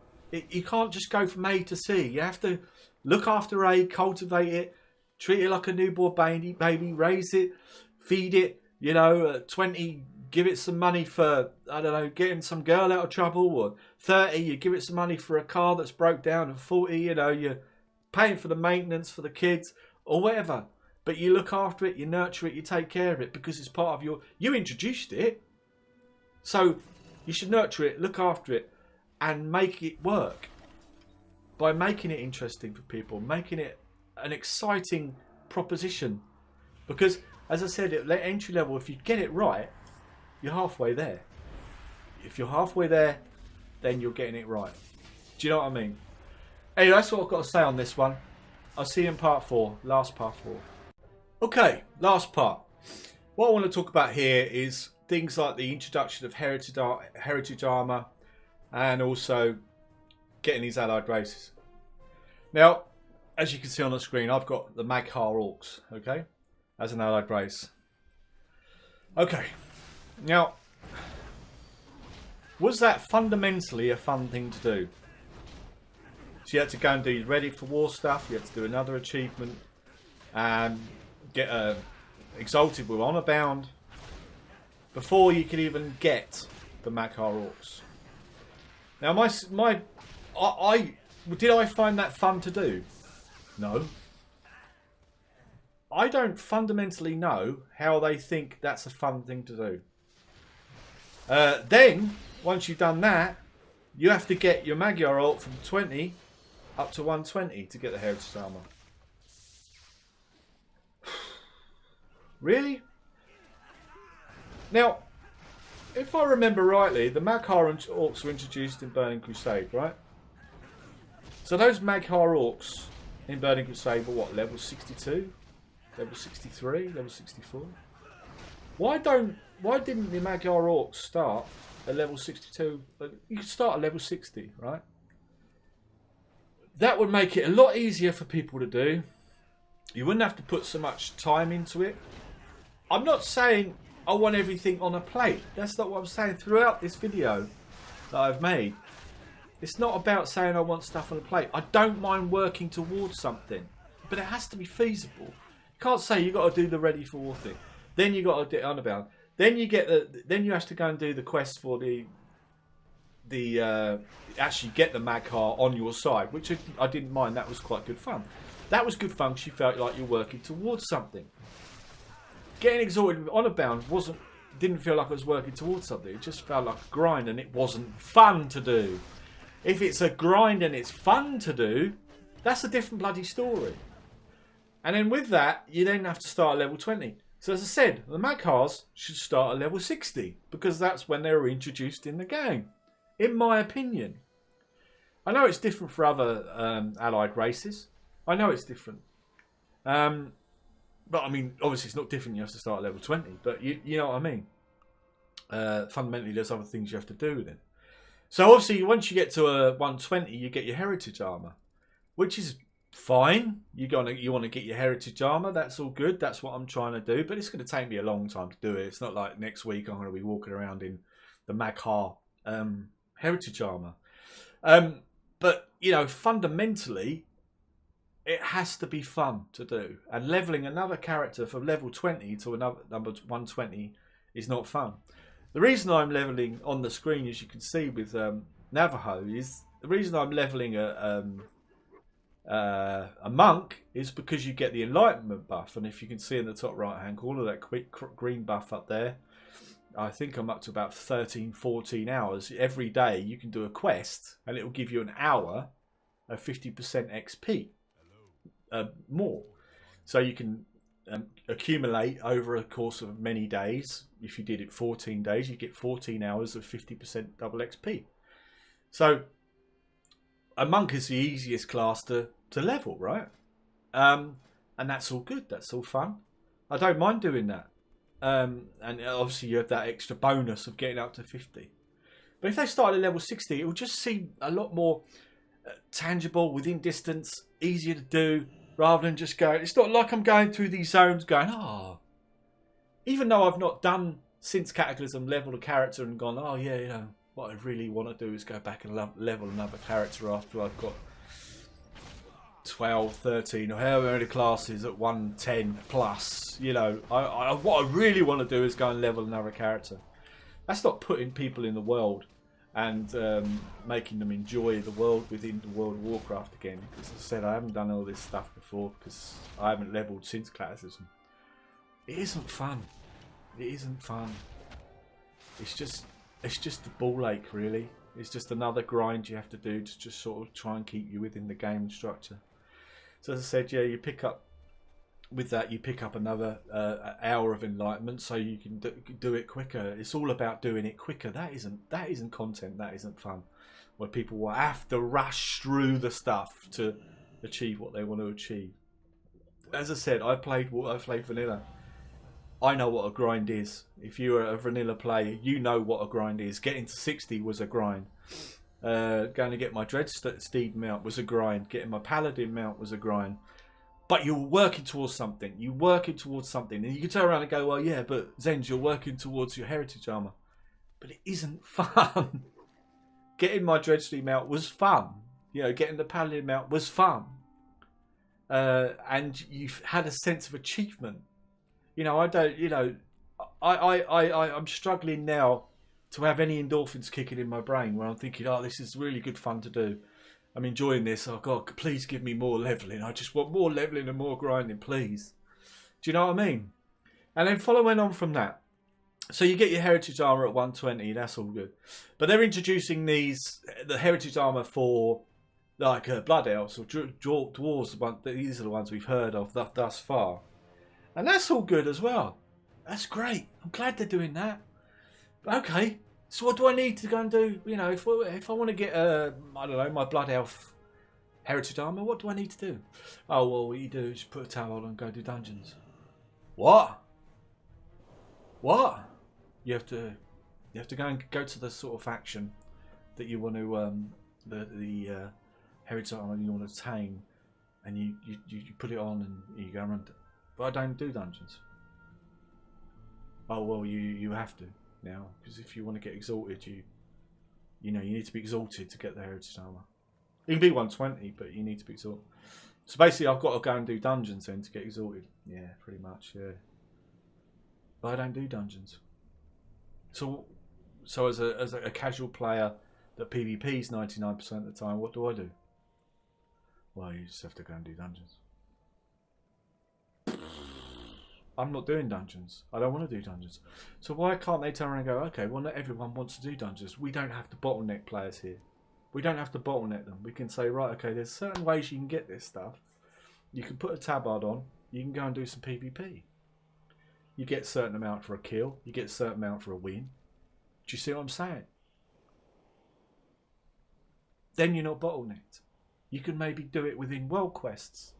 You can't just go from A to C. You have to look after A, cultivate it, treat it like a newborn baby, raise it, feed it. You know, at 20, give it some money for, I don't know, getting some girl out of trouble. Or 30, you give it some money for a car that's broke down. And 40, you know, you're paying for the maintenance for the kids or whatever. But you look after it, you nurture it, you take care of it because it's part of you introduced it. So you should nurture it, look after it, and make it work by making it interesting for people, making it an exciting proposition. Because, as I said, at entry level, if you get it right, you're halfway there. If you're halfway there, then you're getting it right. Do you know what I mean? Anyway, that's what I've got to say on this one. I'll see you in part 4, last part 4. Okay, last part. What I want to talk about here is things like the introduction of heritage armour, and also getting these allied races. Now, as you can see on the screen, I've got the Mag'har Orcs, okay, as an allied race. Okay, now, was that fundamentally a fun thing to do? So you had to go and do Ready for War stuff, you had to do another achievement, and get Exalted with Honour Bound, before you could even get the Mag'har Orcs. Now, Did I find that fun to do? No. I don't fundamentally know how they think that's a fun thing to do. Then, once you've done that, you have to get your Magyar ult from 20 up to 120 to get the Heritage Armour. Really? Now, if I remember rightly, the Magyar orcs were introduced in Burning Crusade, right? So those Magyar orcs in Burning Crusade were what, level 62? Level 63? Level 64? Why didn't the Magyar orcs start at level 62? You could start at level 60, right? That would make it a lot easier for people to do. You wouldn't have to put so much time into it. I'm not saying I want everything on a plate. That's not what I'm saying throughout this video that I've made. It's not about saying I want stuff on a plate. I don't mind working towards something, but it has to be feasible. You can't say you got to do the ready for war thing. Then you got to do it unbound. Then you get then you have to go and do the quest for actually get the Magyar on your side, which I didn't mind. That was quite good fun. That was good fun because you felt like you're working towards something. Getting exalted on a bound didn't feel like I was working towards something. It just felt like a grind, and it wasn't fun to do. If it's a grind and it's fun to do, that's a different bloody story. And then with that, you then have to start at level 20. So as I said, the Magyars should start at level 60 because that's when they were introduced in the game, in my opinion. I know it's different for other allied races. I know it's different. But I mean, obviously it's not different. You have to start at level 20, but you know what I mean. Fundamentally, there's other things you have to do with it. So obviously, once you get to a 120, you get your heritage armor, which is fine. You want to get your heritage armor. That's all good. That's what I'm trying to do. But it's going to take me a long time to do it. It's not like next week I'm going to be walking around in the Magyar heritage armor. But you know, fundamentally, it has to be fun to do. And leveling another character from level 20 to another number 120 is not fun. The reason I'm leveling on the screen, as you can see with Navajo, is the reason I'm leveling a monk is because you get the enlightenment buff. And if you can see in the top right hand corner, that quick green buff up there, I think I'm up to about 13, 14 hours. Every day you can do a quest and it will give you an hour of 50% XP. More, so you can accumulate over a course of many days. If you did it 14 days, you get 14 hours of 50% double XP. So a monk is the easiest class to level, right? And that's all good. That's all fun. I don't mind doing that. And obviously you have that extra bonus of getting up to 50. But if they start at level 60, it will just seem a lot more tangible, within distance, easier to do, rather than just going. It's not like I'm going through these zones going, oh. Even though I've not done since Cataclysm, leveled a character and gone, oh yeah, you know, what I really want to do is go back and level another character after I've got 12, 13, or however many classes at 110 plus. You know, what I really want to do is go and level another character. That's not putting people in the world and making them enjoy the world within the World of Warcraft again. Because as I said, I haven't done all this stuff before because I haven't leveled since Cataclysm. It isn't fun. It isn't fun. It's just a ball ache, really. It's just another grind you have to do to just sort of try and keep you within the game structure. So as I said, yeah, you pick up with that. You pick up another hour of enlightenment, so you can do it quicker. It's all about doing it quicker. That isn't content. That isn't fun. Where people will have to rush through the stuff to achieve what they want to achieve. As I said, I played vanilla. I know what a grind is. If you're a vanilla player, you know what a grind is. Getting to 60 was a grind. Going to get my Dread Steed mount was a grind. Getting my Paladin mount was a grind. But you're working towards something. You're working towards something. And you can turn around and go, well, yeah, but Zenz, you're working towards your heritage armor. But it isn't fun. Getting my Dread Steed mount was fun. You know, getting the Paladin mount was fun. And you've had a sense of achievement. You know, I'm struggling now to have any endorphins kicking in my brain where I'm thinking, oh, this is really good fun to do. I'm enjoying this. Oh God, please give me more leveling. I just want more leveling and more grinding, please. Do you know what I mean? And then following on from that, so you get your heritage armor at 120. That's all good, but they're introducing the heritage armor for like blood elves or dwarves. These are the ones we've heard of thus far, and that's all good as well. That's great. I'm glad they're doing that. Okay, so what do I need to go and do? You know, if I want to get I don't know, my blood elf heritage armor, what do I need to do? Oh well, what you do is put a towel on and go do dungeons. What? What? You have to go to the sort of faction that you want to the heritage armor you want to tame, and you put it on and you go around. But I don't do dungeons. Oh well, you have to now, because if you want to get exalted, you know you need to be exalted to get the heritage armor. You can be 120, but you need to be exalted. So basically, I've got to go and do dungeons then to get exalted. Yeah, pretty much. Yeah. But I don't do dungeons. So as a casual player that PvPs 99% of the time, what do I do? Well, you just have to go and do dungeons. I'm not doing dungeons. I don't want to do dungeons. So why can't they turn around and go, okay, well, not everyone wants to do dungeons. We don't have to bottleneck players here. We don't have to bottleneck them. We can say, right, okay, there's certain ways you can get this stuff. You can put a tabard on. You can go and do some PvP. You get a certain amount for a kill. You get a certain amount for a win. Do you see what I'm saying? Then you're not bottlenecked. You can maybe do it within world quests.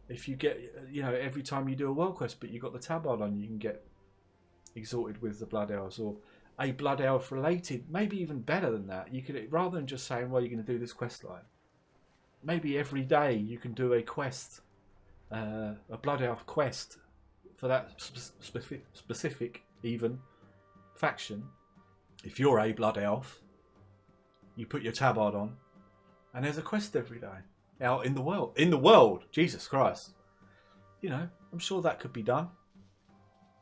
If you get, you know, every time you do a world quest, but you've got the tabard on, you can get exalted with the blood elves, or a blood elf related, maybe even better than that. You could, rather than just saying, well, you're going to do this quest line, maybe every day you can do a quest, a blood elf quest for that specific even faction. If you're a blood elf, you put your tabard on, and there's a quest every day out in the world. In the world, Jesus Christ. You know, I'm sure that could be done.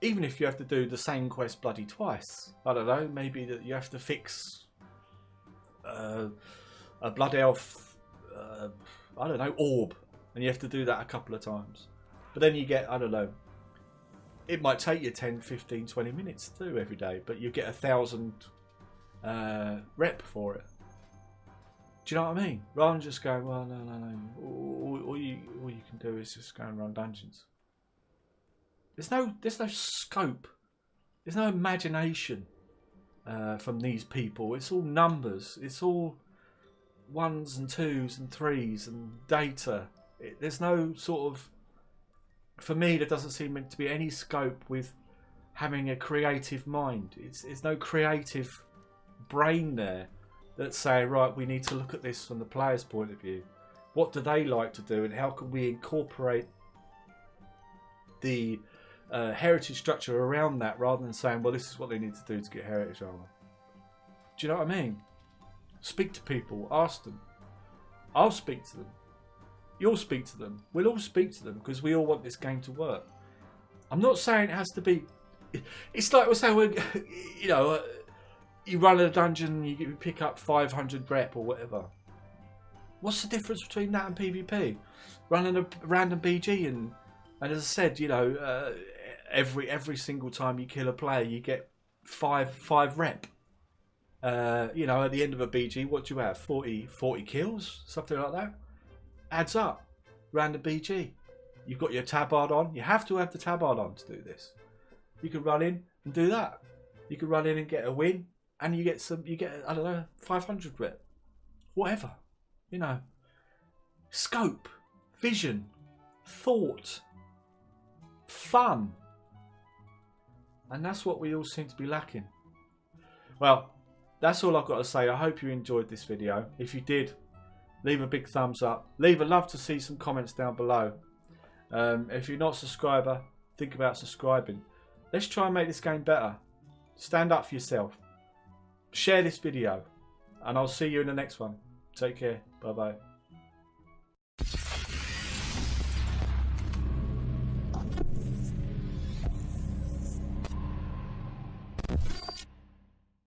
Even if you have to do the same quest bloody twice. I don't know, maybe that you have to fix a blood elf, I don't know, orb, and you have to do that a couple of times. But then you get, I don't know, it might take you 10, 15, 20 minutes to do every day, but you get 1,000 rep for it. Do you know what I mean? Rather than just going, well, no. All you can do is just go and run dungeons. There's no scope. There's no imagination from these people. It's all numbers. It's all 1s and 2s and 3s and data. There's no sort of, for me, there doesn't seem to be any scope with having a creative mind. It's no creative brain there that's saying, right, we need to look at this from the player's point of view. What do they like to do, and how can we incorporate the heritage structure around that, rather than saying, well, this is what they need to do to get heritage armor. Do you know what I mean? Speak to people, ask them. I'll speak to them. You'll speak to them. We'll all speak to them, because we all want this game to work. I'm not saying it has to be. It's like we're saying, you know, you run a dungeon, you pick up 500 rep or whatever. What's the difference between that and PvP? Running a random BG and as I said, you know, every single time you kill a player, you get five rep. You know, at the end of a BG, what do you have? 40 kills, something like that. Adds up. Random BG. You've got your tabard on. You have to have the tabard on to do this. You can run in and do that. You can run in and get a win, and you get I don't know, 500 rep. Whatever. You know. Scope. Vision. Thought. Fun. And that's what we all seem to be lacking. Well, that's all I've got to say. I hope you enjoyed this video. If you did, leave a big thumbs up. I'd love to see some comments down below. If you're not a subscriber, think about subscribing. Let's try and make this game better. Stand up for yourself. Share this video. And I'll see you in the next one. Take care. Bye bye.